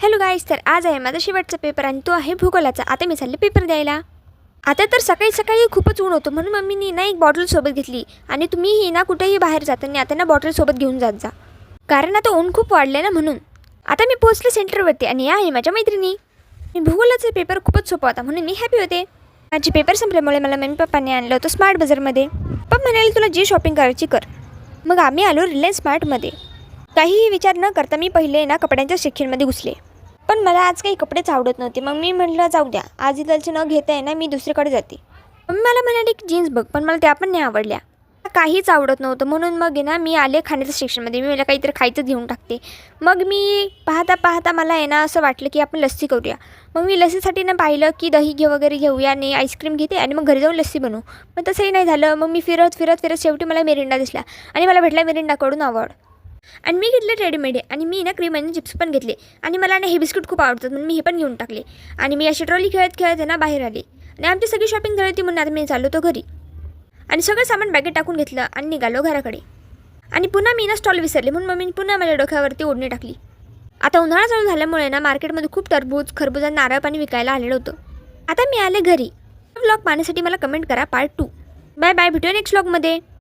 Hello guys, तर आज आहे माझा शेवटचा पेपर आणि तो आहे भूगोलाचा. आता मी चालले पेपर द्यायला. आता तर सकाळी सकाळी खूपच ऊन होतं, म्हणून मम्मीनी ना एक बॉटल सोबत घेतली. आणि तुम्हीही ना कुठेही बाहेर जाताना आता ना बॉटल सोबत घेऊन जात जा, कारण आता ऊन खूप वाढले ना म्हणून. आता मी पोहोचले सेंटरवरती आणि या आहे माझ्या मैत्रिणी. मी भूगोलाचा पेपर खूपच सोपा होता म्हणून मी हॅपी होते. माझे पेपर संपल्यामुळे मला मम्मी पप्पांनी आणलं होतं स्मार्ट बाजारमध्ये. पप्पा म्हणाले तुला जी शॉपिंग करायची कर. मग आम्ही आलो रिलायन्स स्मार्टमध्ये. काहीही विचार न करता मी पहिले ना कपड्यांच्या सेक्शनमध्ये घुसले. पण मला आज काही कपडेच आवडत नव्हते. मग मी म्हटलं जाऊ द्या, आज इथलचे न घेता आहे ना मी दुसरीकडे जाते. मम्मी मला म्हणाली की जीन्स बघ, पण मला त्या पण नाही आवडल्या. काहीच आवडत नव्हतं म्हणून मग आहे ना मी आले खाण्याच्या सेक्शनमध्ये. मी मला काहीतरी खायचं घेऊन टाकते. मग मी पाहता पाहता मला आहे ना असं वाटलं की आपण लस्सी करूया. मग मी लस्सीसाठी ना पाहिलं की दही वगैरे घेऊया आणि आईस्क्रीम घेते आणि मग घरी जाऊन लस्सी बनवू. पण तसंही नाही झालं. मग मी फिरत फिरत फिरत शेवटी मला मिरिंडा दिसला आणि मला भेटला मिरिंडाकडून आवड. आणि मी घेतले रेडीमेड आणि मी ना क्रीम आणि चिप्स पण घेतले. आणि मला ना हे बिस्किट खूप आवडतात म्हणून मी हे पण घेऊन टाकले. आणि मी अशी ट्रॉली खेळत खेळत ना बाहेर आले. आणि आमची सगळी शॉपिंग झाली होती म्हणून आता मी चाललो होतो घरी. आणि सगळं सामान बॅगेत टाकून घेतलं आणि निघालो घराकडे. आणि पुन्हा मी ना स्टॉल विसरले म्हणून मम्मीने पुन्हा माझ्या डोक्यावरती ओढणी टाकली. आता उन्हाळा चालू झाल्यामुळे ना मार्केटमध्ये खूप टरबूज, खरबूज आणि नारळ पाणी विकायला आलेलं होतं. आता मी आले घरी. व्लॉग पाहण्यासाठी मला कमेंट करा पार्ट 2. बाय बाय, भेटूया नेक्स्ट व्लॉगमध्ये.